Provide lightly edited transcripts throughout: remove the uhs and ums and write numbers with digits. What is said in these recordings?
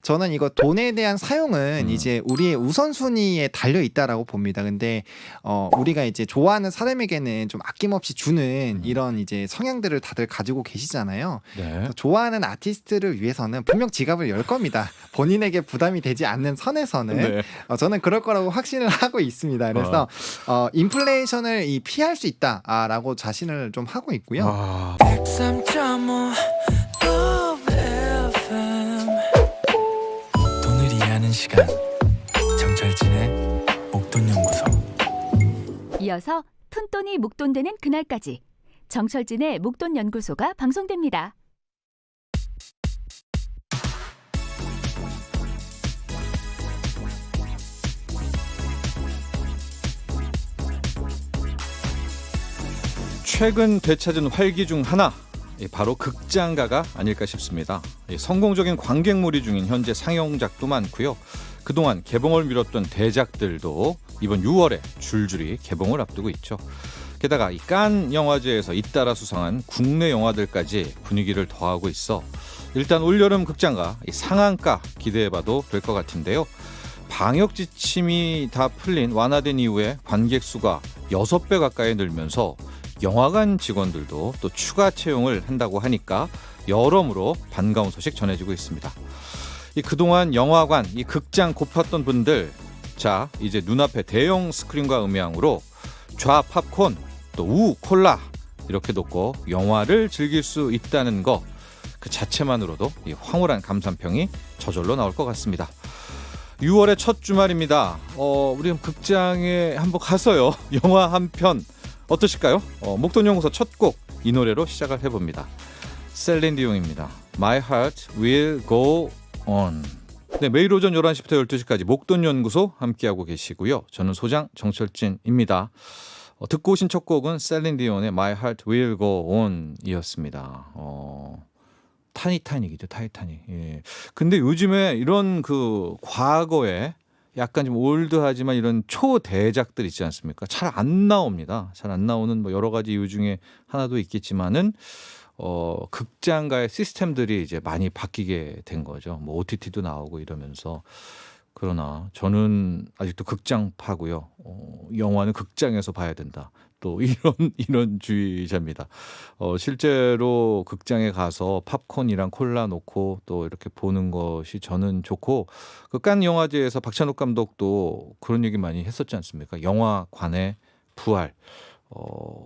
저는 이거 돈에 대한 사용은 이제 우리의 우선순위에 달려 있다라고 봅니다. 근데 우리가 이제 좋아하는 사람에게는 좀 아낌없이 주는 이런 이제 성향들을 다들 가지고 계시잖아요. 네. 좋아하는 아티스트를 위해서는 분명 지갑을 열 겁니다. 본인에게 부담이 되지 않는 선에서는 네. 저는 그럴 거라고 확신을 하고 있습니다. 그래서 인플레이션을 피할 수 있다라고 자신을 좀 하고 있고요. 아, 103.5 FM 돈을 이해하는 시간 정철진의 목돈연구소. 이어서 푼돈이 목돈되는 그날까지 정철진의 목돈연구소가 방송됩니다. 최근 되찾은 활기 중 하나, 바로 극장가가 아닐까 싶습니다. 성공적인 관객몰이 중인 현재 상영작도 많고요. 그동안 개봉을 미뤘던 대작들도 이번 6월에 줄줄이 개봉을 앞두고 있죠. 게다가 이 칸 영화제에서 잇따라 수상한 국내 영화들까지 분위기를 더하고 있어 일단 올여름 극장가 상한가 기대해봐도 될 것 같은데요. 방역 지침이 다 풀린 완화된 이후에 관객 수가 6배 가까이 늘면서 영화관 직원들도 또 추가 채용을 한다고 하니까 여러모로 반가운 소식 전해지고 있습니다. 그동안 영화관, 극장 고팠던 분들, 자 이제 눈앞에 대형 스크린과 음향으로 좌 팝콘, 또 우 콜라 이렇게 놓고 영화를 즐길 수 있다는 거 그 자체만으로도 황홀한 감탄평이 저절로 나올 것 같습니다. 6월의 첫 주말입니다. 우리 극장에 한번 가서요. 영화 한 편 어떠실까요? 목돈연구소 첫 곡 이 노래로 시작을 해봅니다. 셀린 디옹입니다. My Heart Will Go On. 네, 매일 오전 11시부터 12시까지 목돈연구소 함께하고 계시고요. 저는 소장 정철진입니다. 듣고 오신 첫 곡은 셀린 디온의 My Heart Will Go On 이었습니다. 타이타닉이죠, 타이타닉. 예. 근데 요즘에 이런 그 과거에 약간 좀 올드하지만 이런 초대작들 있지 않습니까? 잘 안 나옵니다. 잘 안 나오는 뭐 여러 가지 이유 중에 하나도 있겠지만은 극장가의 시스템들이 이제 많이 바뀌게 된 거죠. 뭐 OTT도 나오고 이러면서. 그러나 저는 아직도 극장파고요. 영화는 극장에서 봐야 된다. 또 이런 주의자입니다. 실제로 극장에 가서 팝콘이랑 콜라 놓고 또 이렇게 보는 것이 저는 좋고, 그 칸 영화제에서 박찬욱 감독도 그런 얘기 많이 했었지 않습니까? 영화관의 부활.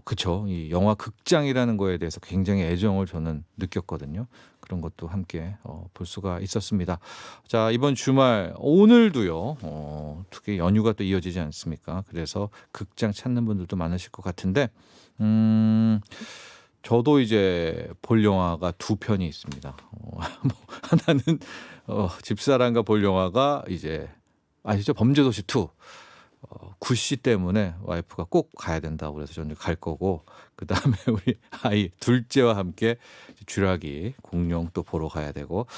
그쵸. 이 영화 극장이라는 거에 대해서 굉장히 애정을 저는 느꼈거든요. 그런 것도 함께 볼 수가 있었습니다. 자, 이번 주말 오늘도요. 특히 연휴가 또 이어지지 않습니까? 그래서 극장 찾는 분들도 많으실 것 같은데 저도 이제 볼 영화가 두 편이 있습니다. 하나는 집사람과 볼 영화가 이제 아시죠? 범죄도시 2. 구씨 때문에 와이프가 꼭 가야 된다고 그래서 저는 갈 거고, 그 다음에 우리 아이 둘째와 함께 쥐라기 공룡 또 보러 가야 되고,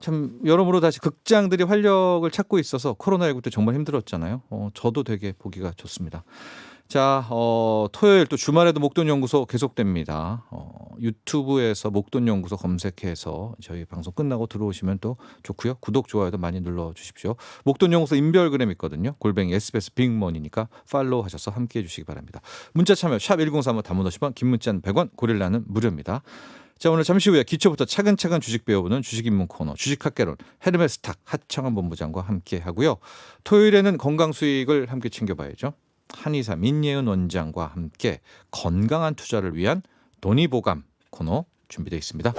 참 여러모로 다시 극장들이 활력을 찾고 있어서 코로나19 때 정말 힘들었잖아요. 저도 되게 보기가 좋습니다. 자, 토요일 또 주말에도 목돈연구소 계속됩니다. 유튜브에서 목돈연구소 검색해서 저희 방송 끝나고 들어오시면 또 좋고요. 구독, 좋아요도 많이 눌러주십시오. 목돈연구소 인별그램 있거든요. 골뱅이 SBS 빅머니니까 팔로우 하셔서 함께해 주시기 바랍니다. 문자 참여 샵 1035 단문 50원, 긴 문자는 100원, 고릴라는 무료입니다. 자, 오늘 잠시 후에 기초부터 차근차근 주식 배워보는 주식입문 코너 주식학개론 헤르메스탁 하청한 본부장과 함께 하고요. 토요일에는 건강 수익을 함께 챙겨봐야죠. 한의사 민예은 원장과 함께 건강한 투자를 위한 돈이보감 코너 준비되어 있습니다.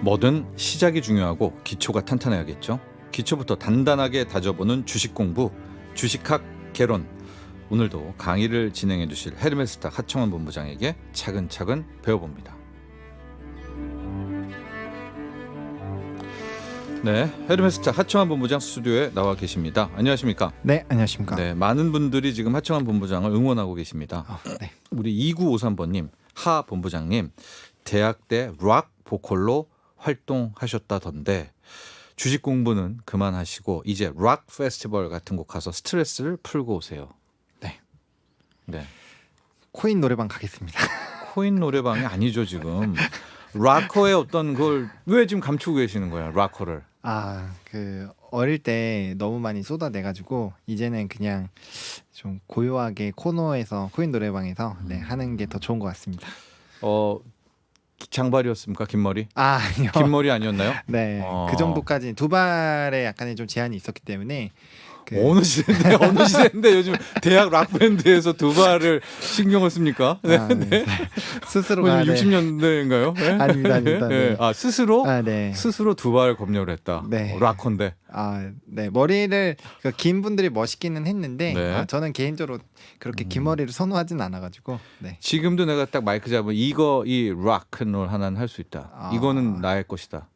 뭐든 시작이 중요하고 기초가 탄탄해야겠죠. 기초부터 단단하게 다져보는 주식 공부, 주식학 개론. 오늘도 강의를 진행해 주실 헤르메스탁 하청원 본부장에게 차근차근 배워봅니다. 네, 헤르메스탁 하청원 본부장 스튜디오에 나와 계십니다. 안녕하십니까? 네, 안녕하십니까? 네, 많은 분들이 지금 하청원 본부장을 응원하고 계십니다. 네. 우리 2953번님, 하 본부장님, 대학 때 락 보컬로 활동하셨다던데 주식 공부는 그만하시고 이제 락 페스티벌 같은 곳 가서 스트레스를 풀고 오세요. 네. 네. 코인 노래방 가겠습니다. 코인 노래방이 아니죠 지금. 락커의 어떤 걸 왜 지금 감추고 계시는 거야 락커를? 그 어릴 때 너무 많이 쏟아내가지고 이제는 그냥 좀 고요하게 코너에서 코인 노래방에서 하는 게 더 좋은 것 같습니다. 장발이었습니까? 긴 머리? 아니요. 긴 머리 아니었나요? 네, 어. 그 정도까지 두 발에 약간의 좀 제한이 있었기 때문에 어느 시대인데 요즘 대학 락 밴드에서 두 발을 신경을 씁니까? 네. 네. 스스로가 60년대인가요? 네? 아닙니다. 네. 스스로 네. 스스로 두 발 검열을 했다. 네. 락커인데. 네, 머리를 긴 분들이 멋있기는 했는데 네. 저는 개인적으로 그렇게 긴 머리를 선호하진 않아가지고 네. 지금도 내가 딱 마이크 잡으면 이 락앤롤 하나는 할 수 있다. 이거는 나의 것이다.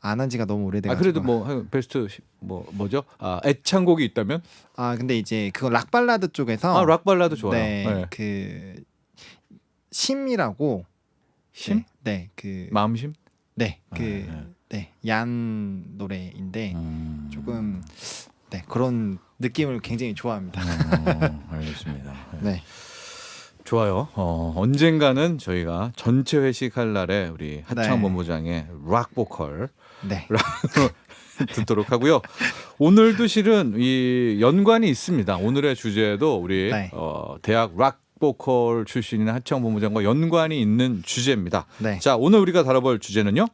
안 한 지가 너무 오래돼가지고. 그래도 뭐 베스트 뭐죠? 애창곡이 있다면? 근데 이제 그거 락 발라드 쪽에서 락 발라드 좋아요. 네, 네. 그 심이라고 심? 네, 그 마음심? 네, 네. 얀 노래인데 조금 그런 느낌을 굉장히 좋아합니다. 알겠습니다. 네. 좋아요. 언젠가는 저희가 전체 회식할 날에 우리 하창 네. 본부장의 락 보컬 네. 듣도록 하고요. 오늘도 실은 이 연관이 있습니다. 오늘의 주제도 우리 네. 대학 락 보컬 출신인 하창 본부장과 연관이 있는 주제입니다. 네. 자, 오늘 우리가 다뤄볼 주제는요.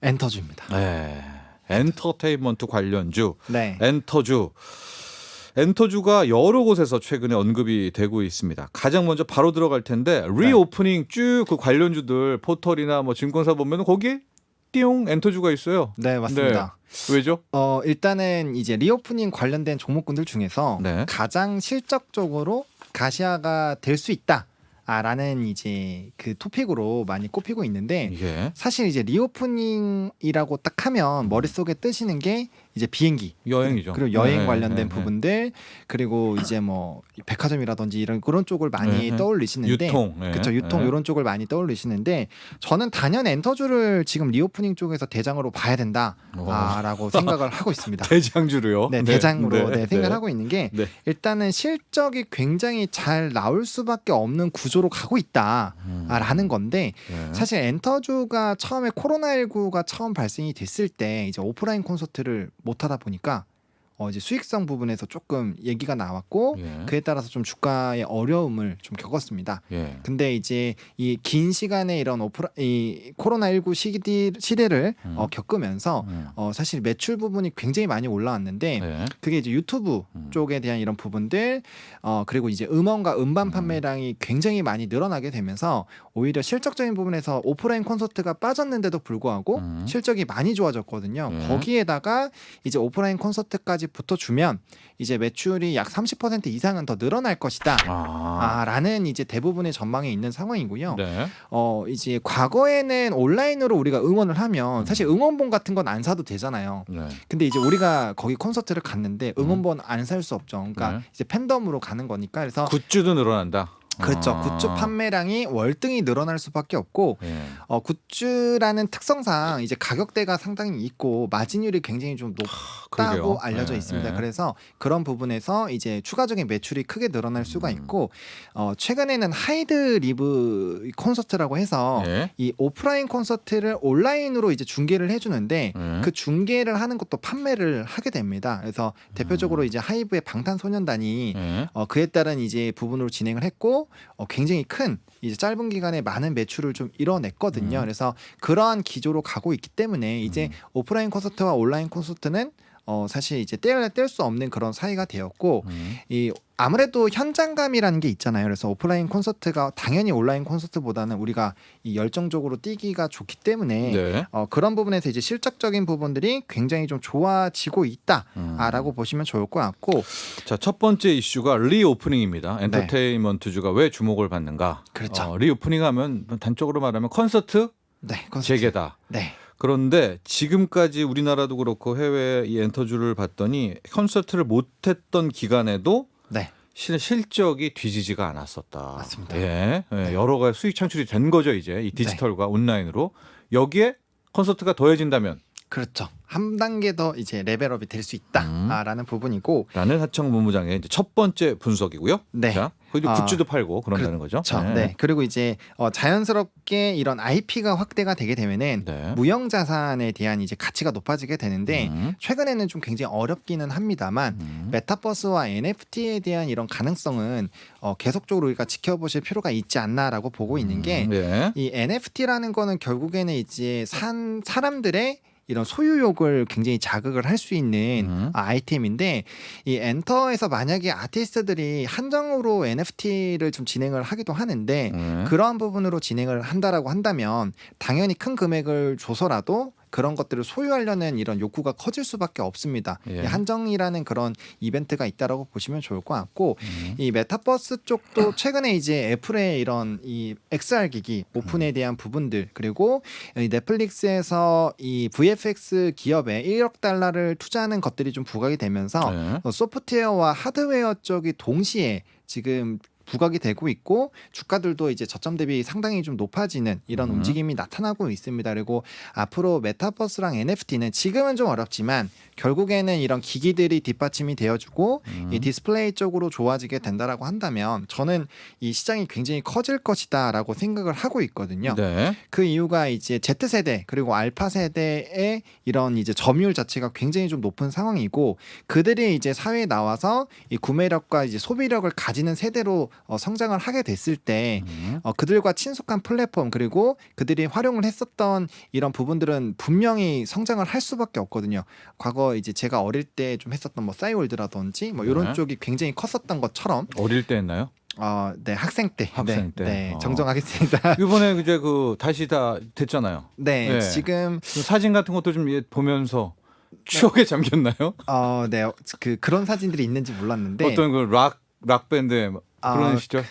엔터주입니다. 네. 엔터테인먼트 관련주. 네. 엔터주가 여러 곳에서 최근에 언급이 되고 있습니다. 가장 먼저 바로 들어갈 텐데 리오프닝 쭉 그 관련주들 포털이나 뭐 증권사 보면 거기에 띠용 엔터주가 있어요. 네, 맞습니다. 네. 왜죠? 일단은 이제 리오프닝 관련된 종목군들 중에서 네. 가장 실적적으로 가시화가 될 수 있다. 라는 이제 그 토픽으로 많이 꼽히고 있는데 예. 사실 이제 리오프닝이라고 딱 하면 머릿속에 뜨시는 게 이제 비행기 여행이죠. 그리고 여행 네, 관련된 네, 부분들 그리고 이제 뭐 백화점이라든지 그런 쪽을 많이 네, 떠올리시는데 유통. 네. 그렇죠. 유통 네. 이런 쪽을 많이 떠올리시는데 저는 단연 엔터주를 지금 리오프닝 쪽에서 대장으로 봐야 된다라고 생각을 하고 있습니다. 대장주로요. 네, 대장으로 네. 생각을 하고 있는 게 네. 일단은 실적이 굉장히 잘 나올 수밖에 없는 구조로 가고 있다라는 건데 네. 사실 엔터주가 처음에 코로나19가 처음 발생이 됐을 때 이제 오프라인 콘서트를 못 하다 보니까 이제 수익성 부분에서 조금 얘기가 나왔고 예. 그에 따라서 좀 주가의 어려움을 좀 겪었습니다. 예. 근데 이제 이 긴 시간에 이런 이 코로나19 시대를 겪으면서 사실 매출 부분이 굉장히 많이 올라왔는데 네. 그게 이제 유튜브 쪽에 대한 이런 부분들 그리고 이제 음원과 음반 판매량이 굉장히 많이 늘어나게 되면서 오히려 실적적인 부분에서 오프라인 콘서트가 빠졌는데도 불구하고 실적이 많이 좋아졌거든요. 거기에다가 이제 오프라인 콘서트까지 붙어주면 이제 매출이 약 30% 이상은 더 늘어날 것이다. 라는 이제 대부분의 전망이 있는 상황이고요. 네. 이제 과거에는 온라인으로 우리가 응원을 하면 사실 응원봉 같은 건 안 사도 되잖아요. 네. 근데 이제 우리가 거기 콘서트를 갔는데 응원봉 안 살 수 없죠. 그러니까 네. 이제 팬덤으로 가는 거니까 그래서 굿즈도 늘어난다. 그렇죠. 굿즈 판매량이 월등히 늘어날 수밖에 없고 예. 굿즈라는 특성상 이제 가격대가 상당히 있고 마진율이 굉장히 좀 높다고 그러게요. 알려져 예, 있습니다. 예. 그래서 그런 부분에서 이제 추가적인 매출이 크게 늘어날 수가 있고 최근에는 하이드 리브 콘서트라고 해서 예. 이 오프라인 콘서트를 온라인으로 이제 중계를 해주는데 그 중계를 하는 것도 판매를 하게 됩니다. 그래서 대표적으로 이제 하이브의 방탄소년단이 예. 그에 따른 이제 부분으로 진행을 했고 굉장히 큰 이제 짧은 기간에 많은 매출을 좀 이뤄냈거든요. 그래서 그러한 기조로 가고 있기 때문에 이제 오프라인 콘서트와 온라인 콘서트는 사실 이제 뗄 수 없는 그런 사이가 되었고 이 아무래도 현장감이라는 게 있잖아요. 그래서 오프라인 콘서트가 당연히 온라인 콘서트보다는 우리가 이 열정적으로 뛰기가 좋기 때문에 네. 그런 부분에서 이제 실적적인 부분들이 굉장히 좀 좋아지고 있다라고 보시면 좋을 것 같고 자, 첫 번째 이슈가 리오프닝입니다. 엔터테인먼트주가 왜 주목을 받는가? 그렇죠. 리오프닝하면 단적으로 말하면 콘서트 네, 콘서트. 재개다. 네. 그런데 지금까지 우리나라도 그렇고 해외 이 엔터주를 봤더니 콘서트를 못했던 기간에도 네. 실적이 뒤지지가 않았었다. 맞습니다. 예, 여러 가지 수익 창출이 된 거죠 이제 이 디지털과 온라인으로 여기에 콘서트가 더해진다면 그렇죠. 한 단계 더 이제 레벨업이 될 수 있다라는 부분이고, 라는 하청 본부장의 이제 첫 번째 분석이고요. 네. 자, 거기 굿즈도 팔고 그런다는 거죠. 그렇죠. 네. 그리고 이제 자연스럽게 이런 IP가 확대가 되게 되면은 네. 무형 자산에 대한 이제 가치가 높아지게 되는데 최근에는 좀 굉장히 어렵기는 합니다만 메타버스와 NFT에 대한 이런 가능성은 계속적으로 우리가 지켜보실 필요가 있지 않나라고 보고 있는 게, 네. 이 NFT라는 거는 결국에는 이제 사람들의 이런 소유욕을 굉장히 자극을 할 수 있는 아이템인데, 이 엔터에서 만약에 아티스트들이 한정으로 NFT를 좀 진행을 하기도 하는데 그러한 부분으로 진행을 한다라고 한다면 당연히 큰 금액을 줘서라도 그런 것들을 소유하려는 이런 욕구가 커질 수밖에 없습니다. 예. 이 한정이라는 그런 이벤트가 있다라고 보시면 좋을 것 같고, 이 메타버스 쪽도 최근에 이제 애플의 이런 이 XR 기기 오픈에 대한 부분들, 그리고 이 넷플릭스에서 이 VFX 기업에 1억 달러를 투자하는 것들이 좀 부각이 되면서 네. 소프트웨어와 하드웨어 쪽이 동시에 지금 부각이 되고 있고, 주가들도 이제 저점 대비 상당히 좀 높아지는 이런 움직임이 나타나고 있습니다. 그리고 앞으로 메타버스랑 NFT는 지금은 좀 어렵지만 결국에는 이런 기기들이 뒷받침이 되어주고 이 디스플레이 쪽으로 좋아지게 된다라고 한다면 저는 이 시장이 굉장히 커질 것이다라고 생각을 하고 있거든요. 네. 그 이유가 이제 Z세대 그리고 알파 세대의 이런 이제 점유율 자체가 굉장히 좀 높은 상황이고, 그들이 이제 사회에 나와서 이 구매력과 이제 소비력을 가지는 세대로 성장을 하게 됐을 때 그들과 친숙한 플랫폼, 그리고 그들이 활용을 했었던 이런 부분들은 분명히 성장을 할 수밖에 없거든요. 과거 이제 제가 어릴 때 좀 했었던 뭐 싸이월드라든지 뭐 이런 네. 쪽이 굉장히 컸었던 것처럼, 어릴 때 했나요? 네, 학생 때, 학생 때. 네, 정정하겠습니다. 이번에 이제 그 다시 다 됐잖아요. 네, 네. 지금 그 사진 같은 것도 좀 보면서 추억에 잠겼나요? 네, 그런 사진들이 있는지 몰랐는데 어떤 그 락 밴드의 그런 시절?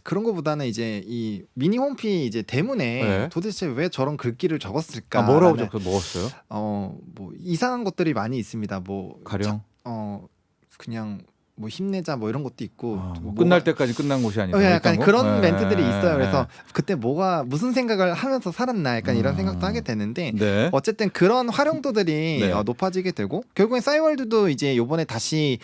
그런 거보다는 이제 이 미니 홈피 이제 대문에 네. 도대체 왜 저런 글귀를 적었을까? 뭐라고 먹었어요? 뭐 이상한 것들이 많이 있습니다. 뭐 가령 그냥 뭐 힘내자 뭐 이런 것도 있고, 뭐 끝날 때까지 끝난 곳이 아니라 약간 그런 네. 멘트들이 있어요. 그래서 그때 무슨 생각을 하면서 살았나 약간 이런 생각도 하게 되는데, 네. 어쨌든 그런 활용도들이 네. 높아지게 되고, 결국엔 싸이월드도 이제 요번에 다시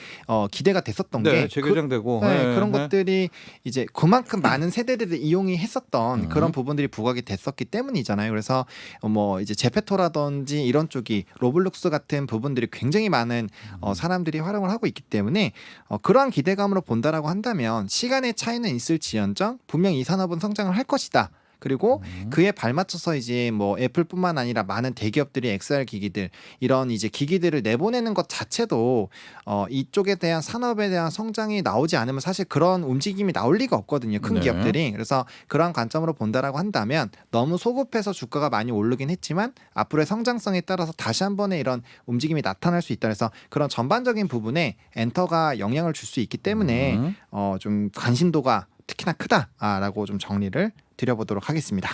기대가 됐었던 네, 게 재개장되고 그런 것들이 이제 그만큼 많은 세대들이 이용이 했었던 그런 부분들이 부각이 됐었기 때문이잖아요. 그래서 뭐 이제 제페토라든지 이런 쪽이 로블록스 같은 부분들이 굉장히 많은 사람들이 활용을 하고 있기 때문에 그러한 기대감으로 본다라고 한다면 시간의 차이는 있을지언정 분명 이 산업은 성장을 할 것이다. 그리고 그에 발맞춰서 이제 뭐 애플뿐만 아니라 많은 대기업들이 XR 기기들, 이런 이제 기기들을 내보내는 것 자체도 이쪽에 대한 산업에 대한 성장이 나오지 않으면 사실 그런 움직임이 나올 리가 없거든요. 큰 네. 기업들이. 그래서 그러한 관점으로 본다라고 한다면 너무 소급해서 주가가 많이 오르긴 했지만 앞으로의 성장성에 따라서 다시 한 번의 이런 움직임이 나타날 수 있다. 그래서 그런 전반적인 부분에 엔터가 영향을 줄 수 있기 때문에 좀 관심도가 특히나 크다라고 좀 정리를 드려보도록 하겠습니다.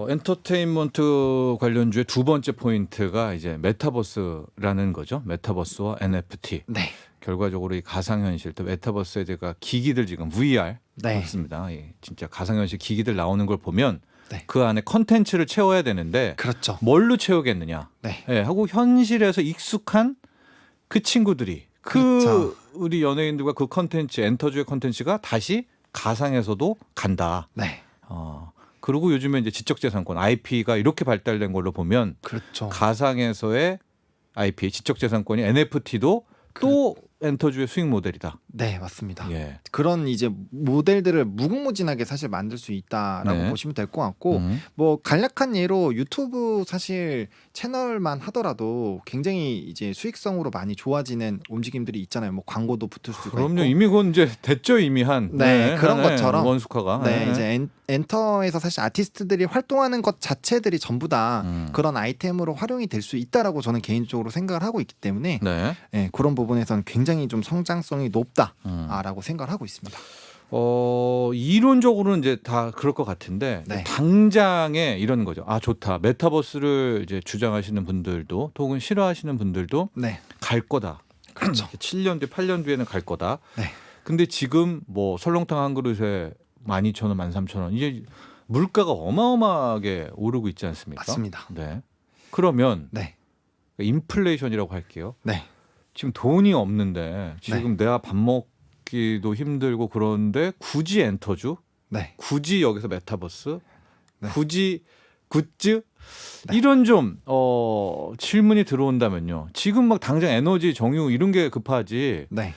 엔터테인먼트 관련주의 두 번째 포인트가 이제 메타버스라는 거죠. 메타버스와 NFT. 네. 결과적으로 이 가상현실 또 메타버스에 제가 기기들 지금 VR 네. 그렇습니다. 진짜 가상현실 기기들 나오는 걸 보면 네. 그 안에 컨텐츠를 채워야 되는데 그렇죠. 뭘로 채우겠느냐. 네. 하고 현실에서 익숙한 그 친구들이 그렇죠. 우리 연예인들과 그 컨텐츠 엔터주의 컨텐츠가 다시 가상에서도 간다. 네. 그리고 요즘에 이제 지적재산권 IP가 이렇게 발달된 걸로 보면 그렇죠. 가상에서의 IP 지적재산권이 NFT도 또 엔터주의 수익 모델이다. 네, 맞습니다. 예. 그런 이제 모델들을 무궁무진하게 사실 만들 수 있다라고 네. 보시면 될 것 같고, 뭐 간략한 예로 유튜브 사실 채널만 하더라도 굉장히 이제 수익성으로 많이 좋아지는 움직임들이 있잖아요. 뭐 광고도 붙을 수가 그럼요. 있고. 이미 그건 이제 됐죠. 이미 한 네, 그런 것처럼. 원숙화가. 네, 이제 엔터에서 사실 아티스트들이 활동하는 것 자체들이 전부 다 그런 아이템으로 활용이 될 수 있다라고 저는 개인적으로 생각을 하고 있기 때문에 네. 네, 그런 부분에서는 굉장히 좀 성장성이 높다라고 생각을 하고 있습니다. 이론적으로는 이제 다 그럴 것 같은데 네. 당장에 이런 거죠. 아 좋다. 메타버스를 이제 주장하시는 분들도 혹은 싫어하시는 분들도 네, 갈 거다. 그렇죠. 7년 뒤, 8년 뒤에는 갈 거다. 네. 근데 지금 뭐 설렁탕 한 그릇에 12,000원, 13,000원 이제 물가가 어마어마하게 오르고 있지 않습니까? 맞습니다. 네. 그러면 네, 인플레이션이라고 할게요. 네. 지금 돈이 없는데 지금 내가 밥 먹기도 힘들고 그런데 굳이 엔터주, 네. 굳이 여기서 메타버스, 네. 굳이 굿즈 네. 이런 좀 질문이 들어온다면요. 지금 막 당장 에너지, 정유 이런 게 급하지 네.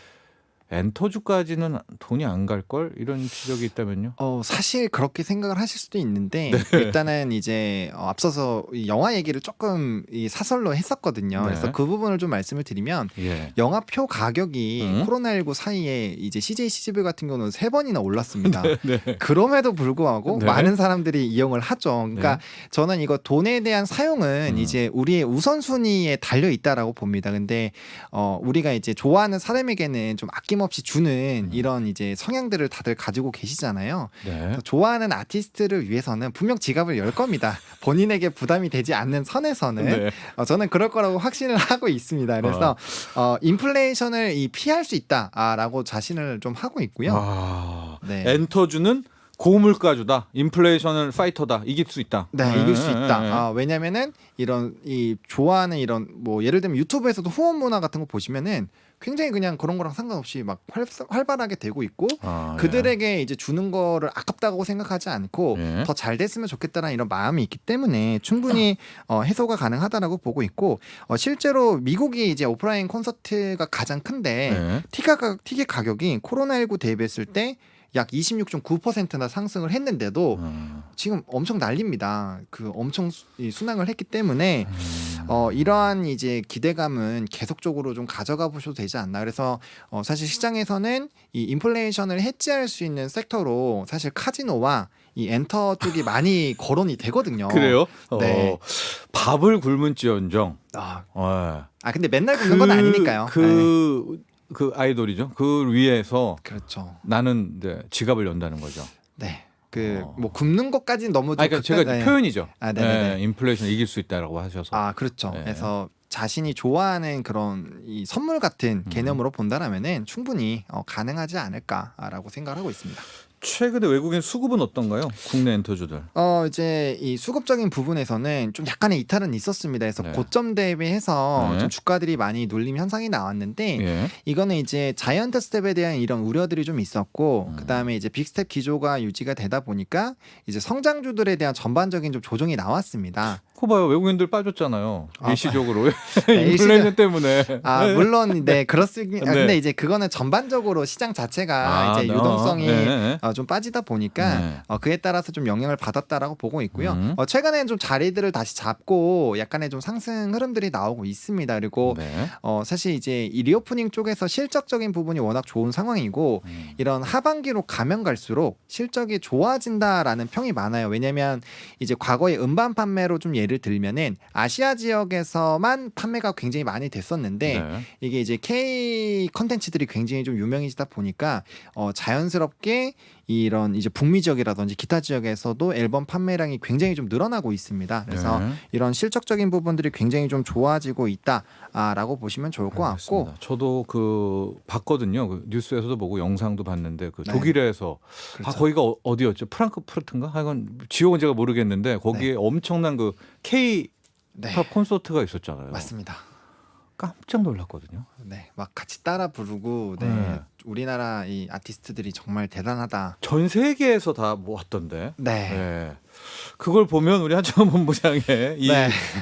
엔터주까지는 돈이 안 갈 걸 이런 지적이 있다면요. 사실 그렇게 생각을 하실 수도 있는데 일단은 이제 앞서서 이 영화 얘기를 조금 이 사설로 했었거든요. 네. 그래서 그 부분을 좀 말씀을 드리면 예. 영화표 가격이 코로나19 사이에 이제 CJ CGV 같은 경우는 3번이나 올랐습니다. 네. 그럼에도 불구하고 네. 많은 사람들이 이용을 하죠. 그러니까 저는 이거 돈에 대한 사용은 이제 우리의 우선순위에 달려 있다라고 봅니다. 근데 우리가 이제 좋아하는 사람에게는 좀 아낌없이 주는 이런 이제 성향들을 다들 가지고 계시잖아요. 네. 그래서 좋아하는 아티스트를 위해서는 분명 지갑을 열 겁니다. 본인에게 부담이 되지 않는 선에서는 네. 저는 그럴 거라고 확신을 하고 있습니다. 그래서 인플레이션을 피할 수 있다라고 자신을 좀 하고 있고요. 아, 네. 엔터주는 고물가주다, 인플레이션을 파이터다, 이길 수 있다. 네, 이길 수 있다. 왜냐면은 이런 이 좋아하는 이런 뭐 예를 들면 유튜브에서도 후원 문화 같은 거 보시면은 굉장히 그냥 그런 거랑 상관없이 막 활발하게 되고 있고 그들에게 이제 주는 거를 아깝다고 생각하지 않고 예. 더 잘 됐으면 좋겠다는 이런 마음이 있기 때문에 충분히 해소가 가능하다라고 보고 있고 실제로 미국이 이제 오프라인 콘서트가 가장 큰데 네. 티켓 가격이 코로나19 대비했을 때 약 26.9%나 상승을 했는데도 지금 엄청 난립니다. 그 엄청 순항을 했기 때문에 이러한 이제 기대감은 계속적으로 좀 가져가 보셔도 되지 않나. 그래서 사실 시장에서는 이 인플레이션을 해지할 수 있는 섹터로 사실 카지노와 이 엔터 쪽이 많이 거론이 되거든요. 그래요? 네. 밥을 굶은지언정. 근데 맨날 굶는 건 아니니까요. 그 아이돌이죠. 그 위에서 그렇죠. 나는 이제 지갑을 연다는 거죠. 네. 뭐 굶는 것까지는 너무 좀 그러니까 제가 표현이죠. 네네네. 인플레이션 이길 수 있다라고 하셔서. 그렇죠. 네. 그래서 자신이 좋아하는 그런 이 선물 같은 개념으로 본다라면은 충분히 가능하지 않을까라고 생각을 하고 있습니다. 최근에 외국인 수급은 어떤가요? 국내 엔터주들. 이제 이 수급적인 부분에서는 좀 약간의 이탈은 있었습니다. 그래서 고점 대비해서 좀 주가들이 많이 눌림 현상이 나왔는데 이거는 이제 자이언트 스텝에 대한 이런 우려들이 좀 있었고 그다음에 이제 빅스텝 기조가 유지가 되다 보니까 이제 성장주들에 대한 전반적인 좀 조정이 나왔습니다. 그거 봐요. 외국인들 빠졌잖아요. 일시적으로. 네, 인플레이션 때문에. 물론 그렇습니다. 근데 이제 그거는 전반적으로 시장 자체가 이제 유동성이 좀 빠지다 보니까 그에 따라서 좀 영향을 받았다라고 보고 있고요. 최근에는 좀 자리들을 다시 잡고 약간의 좀 상승 흐름들이 나오고 있습니다. 그리고 사실 이제 이 리오프닝 쪽에서 실적적인 부분이 워낙 좋은 상황이고 이런 하반기로 가면 갈수록 실적이 좋아진다라는 평이 많아요. 왜냐하면 이제 과거에 음반 판매로 좀 예를 들면은 아시아 지역에서만 판매가 굉장히 많이 됐었는데 이게 이제 K 컨텐츠들이 굉장히 좀 유명해지다 보니까 자연스럽게 이런 이제 북미 지역이라든지 기타 지역에서도 앨범 판매량이 굉장히 좀 늘어나고 있습니다. 그래서 이런 실적적인 부분들이 굉장히 좀 좋아지고 있다라고 보시면 좋을 것 같고. 저도 그 봤거든요. 그 뉴스에서도 보고 영상도 봤는데 그 독일에서 그렇죠. 거기가 어디였죠? 프랑크푸르트인가? 하여간 지역은 제가 모르겠는데 거기에 엄청난 그 K 팝 콘서트가 있었잖아요. 맞습니다. 깜짝 놀랐거든요. 네, 막 같이 따라 부르고 우리나라 이 아티스트들이 정말 대단하다. 전 세계에서 다 모았던데. 네. 그걸 보면 우리 한창원 본부장의 이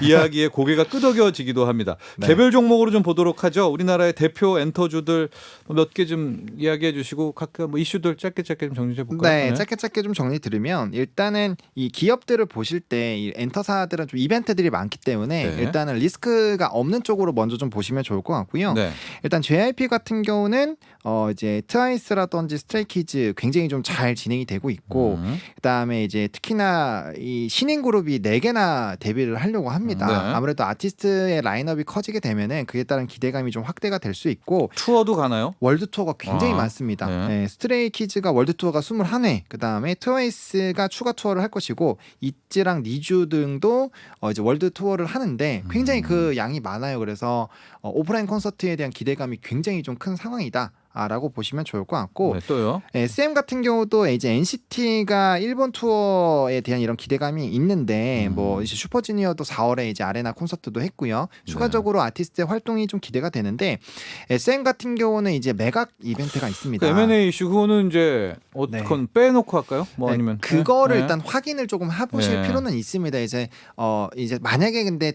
이야기에 고개가 끄덕여지기도 합니다. 개별 종목으로 좀 보도록 하죠. 우리나라의 대표 엔터주들 몇 개 좀 이야기해 주시고 각각 뭐 이슈들 짧게 좀 정리해 볼까요? 네, 짧게 좀 정리 드리면 일단은 이 기업들을 보실 때 이 엔터사들은 좀 이벤트들이 많기 때문에 일단은 리스크가 없는 쪽으로 먼저 좀 보시면 좋을 것 같고요. 일단 JYP 같은 경우는 이제 트와이스라든지 스트레이키즈 굉장히 좀 잘 진행이 되고 있고 그다음에 이제 특히나 이 신인 그룹이 4개나 데뷔를 하려고 합니다. 아무래도 아티스트의 라인업이 커지게 되면은 그에 따른 기대감이 좀 확대가 될 수 있고 투어도 가나요? 월드 투어가 굉장히 많습니다. 스트레이키즈가 월드 투어가 21회, 그다음에 트와이스가 추가 투어를 할 것이고 있지랑 니쥬 등도 이제 월드 투어를 하는데 굉장히 그 양이 많아요. 그래서 오프라인 콘서트에 대한 기대감이 굉장히 좀 큰 상황이다. 있다라고 보시면 좋을 것 같고 네, 또요. SM 같은 경우도 이제 NCT가 일본 투어에 대한 이런 기대감이 있는데 뭐 이제 슈퍼주니어도 4월에 이제 아레나 콘서트도 했고요. 추가적으로 아티스트의 활동이 좀 기대가 되는데 SM 같은 경우는 이제 매각 이벤트가 있습니다. 그 M&A 이슈 그거는 이제 어떻게 빼놓고 할까요? 뭐 네, 아니면 그거를 네. 일단 확인을 조금 해보실 네. 필요는 있습니다. 이제 만약에 근데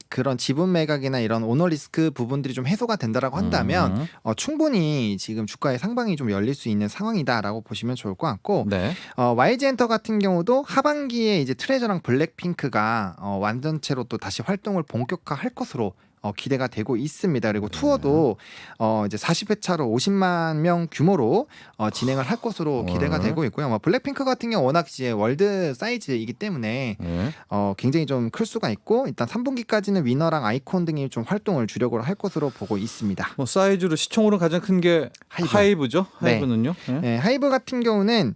그런 지분 매각이나 이런 오너 리스크 부분들이 좀 해소가 된다라고 한다면 충분히 지금 주가의 상방이 좀 열릴 수 있는 상황이다라고 보시면 좋을 것 같고 네. YG 엔터 같은 경우도 하반기에 이제 트레저랑 블랙핑크가 완전체로 또 다시 활동을 본격화할 것으로 기대가 되고 있습니다. 그리고 투어도 이제 40회차로 50만 명 규모로 진행을 할 것으로 기대가 되고 있고요. 블랙핑크 같은 경우 워낙 이제 월드 사이즈이기 때문에 네. 굉장히 좀 클 수가 있고 일단 3분기까지는 위너랑 아이콘 등이 좀 활동을 주력으로 할 것으로 보고 있습니다. 뭐 사이즈로 시총으로 가장 큰 게 하이브죠. 네. 하이브는요. 네. 네, 하이브 같은 경우는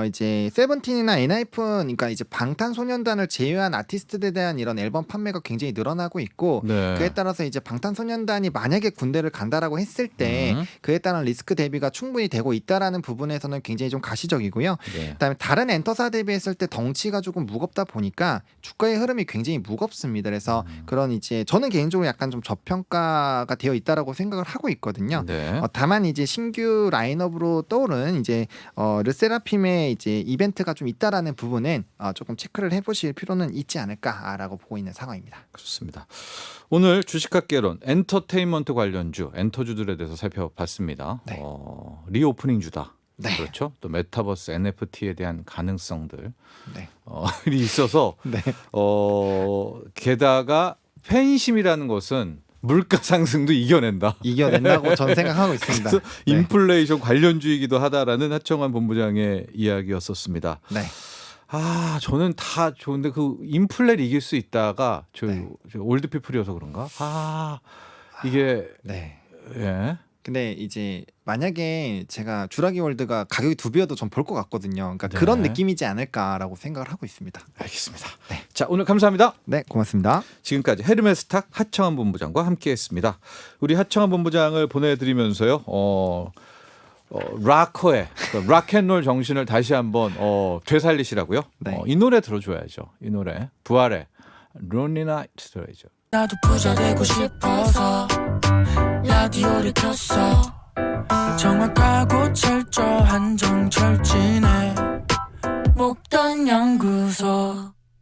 이제 세븐틴이나 엔하이픈, 그러니까 이제 방탄소년단을 제외한 아티스트들에 대한 이런 앨범 판매가 굉장히 늘어나고 있고 네. 그에 따라서 이제 방탄소년단이 만약에 군대를 간다라고 했을 때 그에 따른 리스크 대비가 충분히 되고 있다라는 부분에서는 굉장히 좀 가시적이고요. 네. 그다음에 다른 엔터사 대비했을 때 덩치가 조금 무겁다 보니까 주가의 흐름이 굉장히 무겁습니다. 그래서 그런 이제 저는 개인적으로 약간 좀 저평가가 되어 있다라고 생각을 하고 있거든요. 네. 다만 이제 신규 라인업으로 떠오른 이제 르세라핌의 이제 이벤트가 좀 있다라는 부분은 조금 체크를 해보실 필요는 있지 않을까라고 보고 있는 상황입니다. 그렇습니다. 오늘 주식학개론 엔터테인먼트 관련주, 엔터주들에 대해서 살펴봤습니다. 네. 리오프닝 주다. 네. 그렇죠. 또 메타버스 NFT에 대한 가능성들 네. 이 있어서 네. 게다가 팬심이라는 것은 물가 상승도 이겨낸다. 이겨낸다고 저는 생각하고 있습니다. 그래서 네. 인플레이션 관련주이기도 하다라는 하청환 본부장의 이야기였었습니다. 네. 저는 다 좋은데 그 인플레를 이길 수 있다가 저 네. 올드피플이어서 그런가? 이게 네. 예. 근데 이제 만약에 제가 주라기 월드가 가격이 2배여도 전 볼 것 같거든요. 그러니까 네. 그런 느낌이지 않을까라고 생각을 하고 있습니다. 알겠습니다. 자, 오늘 감사합니다. 네, 고맙습니다. 지금까지 헤르메스탁 하청환 본부장과 함께했습니다. 우리 하청환 본부장을 보내드리면서요. 락커의 락앤롤 정신을 다시 한번 되살리시라고요. 네. 이 노래 들어줘야죠. 이 노래 부활의 Lonely Night 들어야죠. 나도 부자 되고 싶어서 라디오를 켰어. 정확하고 철저한 정철진의 목돈 연구소.